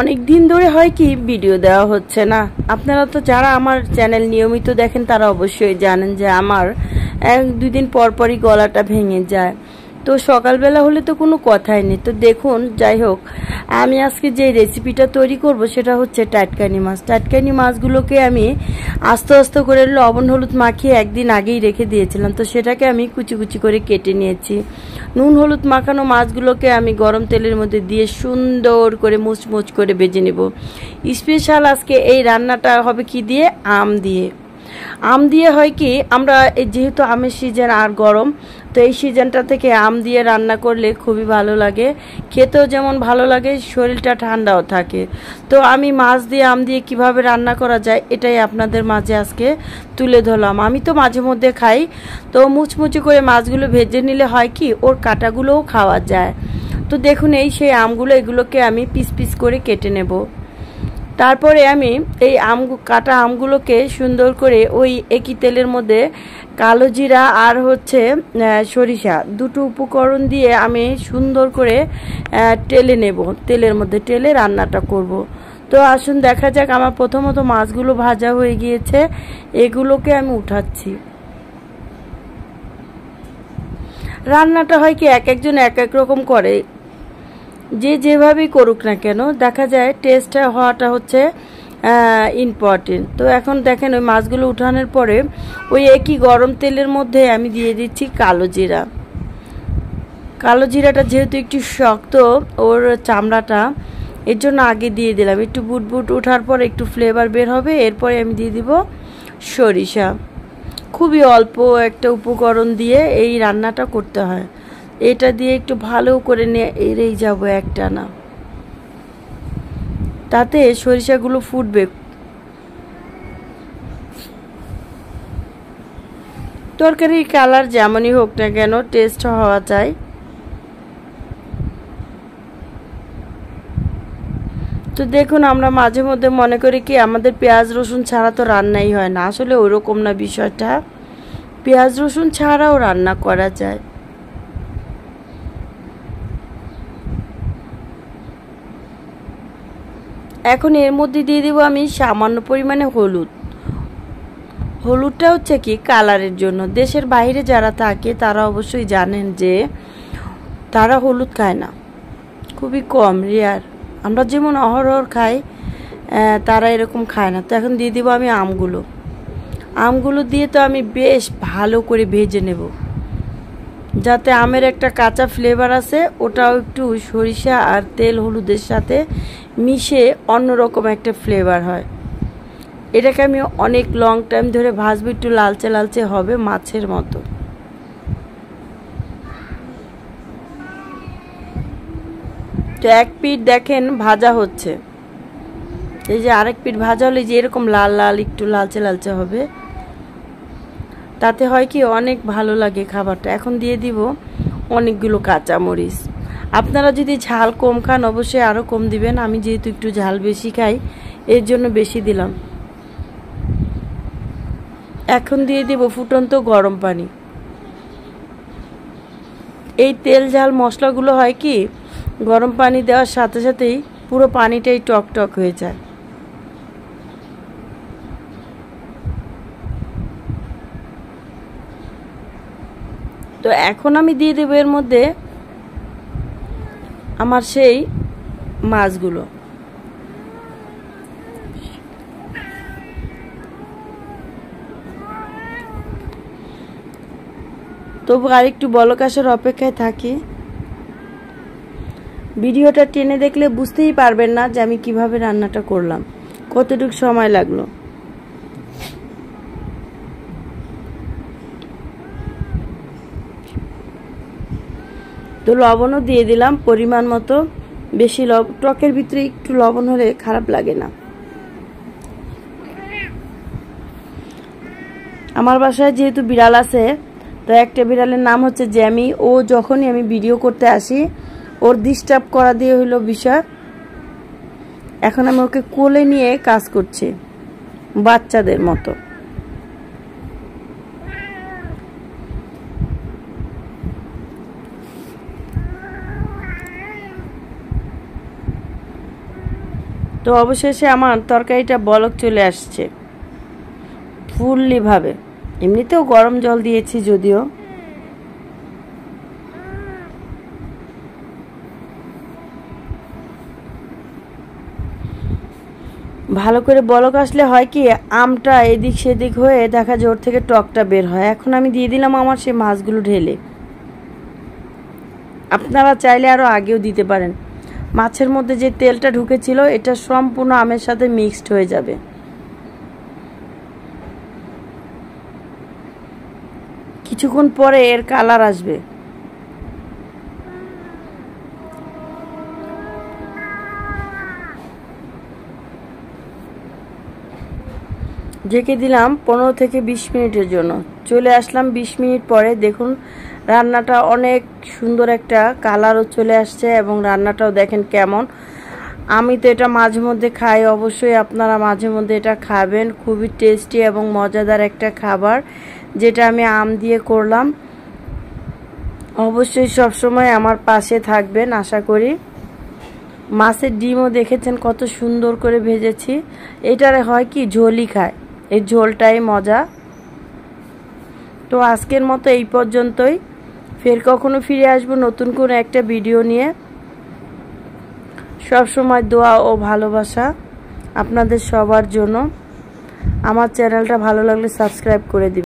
অনেক দিন ধরে হয় কি ভিডিও দেওয়া হচ্ছে না। আপনারা তো যারা আমার চ্যানেল নিয়মিত দেখেন তারা অবশ্যই জানেন যে আমার 1-2 দিন পর পরই গলাটা ভেঙে যায়। তো সকালবেলা হলে তো কোনো কথাই নেই। তো দেখুন, যাই হোক, আমি আজকে যে রেসিপিটা তৈরি করব সেটা হচ্ছে টাটকানি মাছ। টাটকানি মাছগুলোকে আমি আস্তে আস্তে করে লবণ হলুদ মাখিয়ে একদিন আগেই রেখে দিয়েছিলাম। তো সেটাকে আমি কুচি কুচি করে কেটে নিয়েছি। নুন হলুদ মাখানো মাছগুলোকে আমি গরম তেলের মধ্যে দিয়ে সুন্দর করে মুচমুচ করে ভেজে নেব। স্পেশাল আজকে এই রান্নাটা হবে কি দিয়ে? আম দিয়ে। আম দিয়ে হয় কি, আমরা যেহেতু আমের সিজন আর গরম, তো এই সিজনটা থেকে আম দিয়ে রান্না করলে খুবই ভালো লাগে, খেতেও যেমন ভালো লাগে, শরীরটা ঠান্ডাও থাকে। তো আমি মাছ দিয়ে আম দিয়ে কিভাবে রান্না করা যায় এটাই আপনাদের মাঝে আজকে তুলে ধরলাম। আমি তো মাঝে মধ্যে খাই। তো মুচমুচি করে মাছগুলো ভেজে নিলে হয় কি, ওর কাঁটাগুলোও খাওয়া যায়। তো দেখুন, এই সেই আমগুলো, এগুলোকে আমি পিস পিস করে কেটে নেব। তারপরে আমি এই কাটা আমগুলোকে সুন্দর করে ওই একই তেলের মধ্যে কালো জিরা আর হচ্ছে সরিষা দুটো উপকরণ দিয়ে আমি সুন্দর করে টেলে নেব। তেলের মধ্যে টেলে রান্নাটা করব। তো আসুন দেখা যাক। আমার প্রথমত মাছগুলো ভাজা হয়ে গিয়েছে, এগুলোকে আমি উঠাচ্ছি। রান্নাটা হয় কি, এক একজন এক এক রকম করে, যে যেভাবেই করুক না কেন, দেখা যায় টেস্টটা হওয়াটা হচ্ছে ইম্পর্টেন্ট। তো এখন দেখেন, ওই মাছগুলো উঠানোর পরে ওই একই গরম তেলের মধ্যে আমি দিয়ে দিচ্ছি কালো জিরা। কালো জিরাটা যেহেতু একটু শক্ত ওর চামড়াটা, এর জন্য আগে দিয়ে দিলাম। একটু বুটবুট ওঠার পর একটু ফ্লেভার বের হবে, এরপরে আমি দিয়ে দিব সরিষা। খুবই অল্প একটা উপকরণ দিয়ে এই রান্নাটা করতে হয়। এটা দিয়ে একটু ভালো করে এড়েই যাব একটানা, তাতে সরিষাগুলো ফুটবে। তরকারির কালার যেমনই হোক না কেন, টেস্ট হওয়া চাই। তো দেখুন, আমরা মাঝে মধ্যে মনে করি কি আমাদের পেঁয়াজ রসুন ছাড়া তো রান্নাই হয় না। আসলে ওরকম না বিষয়টা, পেঁয়াজ রসুন ছাড়াও রান্না করা যায়। এখন এর মধ্যে দিয়ে দেবো আমি সামান্য পরিমাণে হলুদ। হলুদটা হচ্ছে কি কালারের জন্য। দেশের বাইরে যারা থাকে তারা অবশ্যই জানেন যে তারা হলুদ খায় না, খুবই কম, রেয়ার। আমরা যেমন অহরহ খাই, তারা এরকম খায় না। তো এখন দিয়ে দিব আমি আমগুলো দিয়ে তো আমি বেশ ভালো করে ভেজে নেব, যাতে আমের একটা কাঁচা ফ্লেভার আছে ওটাও একটু সরিষা আর তেল হলুদের সাথে মিশে অন্যরকম একটা ফ্লেভার হয়। এটাকে আমি অনেক লং টাইম ধরে ভাজবো, একটু লালচে লালচে হবে মাছের মতো। তো এক পিঠ দেখেন ভাজা হচ্ছে, এই যে আরেক পিঠ ভাজা হলে যে এরকম লাল লাল একটু লালচে লালচে হবে, তাতে হয় কি অনেক ভালো লাগে খাবারটা। এখন দিয়ে দিব অনেকগুলো কাঁচামরিচ। আপনারা যদি ঝাল কম খান অবশ্যই আরও কম দিবেন। আমি যেহেতু একটু ঝাল বেশি খাই, এর জন্য বেশি দিলাম। এখন দিয়ে দিব ফুটন্ত গরম পানি। এই তেল ঝাল মশলাগুলো হয় কি গরম পানি দেওয়ার সাথে সাথেই পুরো পানিটাই টক টক হয়ে যায়। তো এখন আমি দিয়ে দেবো এর মধ্যে আমার সেই মাছগুলো। তবু আর একটু বলক আসার অপেক্ষায় থাকি। ভিডিওটা টেনে দেখলে বুঝতেই পারবেন না যে আমি কিভাবে রান্নাটা করলাম, কতটুকু সময় লাগলো। তো লবণও দিয়ে দিলাম পরিমাণ মতো। বেশি টকের ভিতরে একটু লবণ হলে খারাপ লাগে না। আমার বাসায় যেহেতু বিড়াল আছে, তো একটা বিড়ালের নাম হচ্ছে জ্যামি। ও যখনই আমি ভিডিও করতে আসি ওর ডিস্টার্ব করা দিয়ে হইলো বিষয়। এখন আমি ওকে কোলে নিয়ে কাজ করছি বাচ্চাদের মতো। তো অবশেষে আমার তরকারিটা বলক চলে আসছে ফুললি ভাবে। এমনিতেও গরম জল দিয়েছি যদিও। ভালো করে বলক আসলে হয় কি আমটা এদিক সেদিক হয়ে দেখা যায় ওর থেকে টকটা বের হয়। এখন আমি দিয়ে দিলাম আমার সেই মাছগুলো ঢেলে। আপনারা চাইলে আরও আগেও দিতে পারেন। মাছের মধ্যে যে তেলটা ঢুকেছিল এটা সম্পূর্ণ আমের সাথে মিক্সড হয়ে যাবে। কিছুক্ষণ পরে এর কালার আসবে। ঢেকে দিলাম 15 থেকে 20 মিনিটের জন্য। চলে আসলাম 20 মিনিট পরে। দেখুন রান্নাটা অনেক সুন্দর একটা কালারও চলে আসছে এবং রান্নাটাও দেখেন কেমন। আমি তো এটা মাঝে মধ্যে খাই, অবশ্যই আপনারা মাঝে মধ্যে এটা খাবেন। খুবই টেস্টি এবং মজাদার একটা খাবার যেটা আমি আম দিয়ে করলাম। অবশ্যই সবসময় আমার পাশে থাকবেন আশা করি। মাছের ডিমও দেখেছেন কত সুন্দর করে ভেজেছি। এটারে হয় কি ঝোলই খায়, এই ঝোলটাই মজা। তো আজকের মতো এই পর্যন্তই। ফের কখনো ফিরে আসবো নতুন কোনো একটা ভিডিও নিয়ে। সব সময় দোয়া ও ভালোবাসা আপনাদের সবার জন্য। আমার চ্যানেলটা ভালো লাগলে সাবস্ক্রাইব করে দিবেন।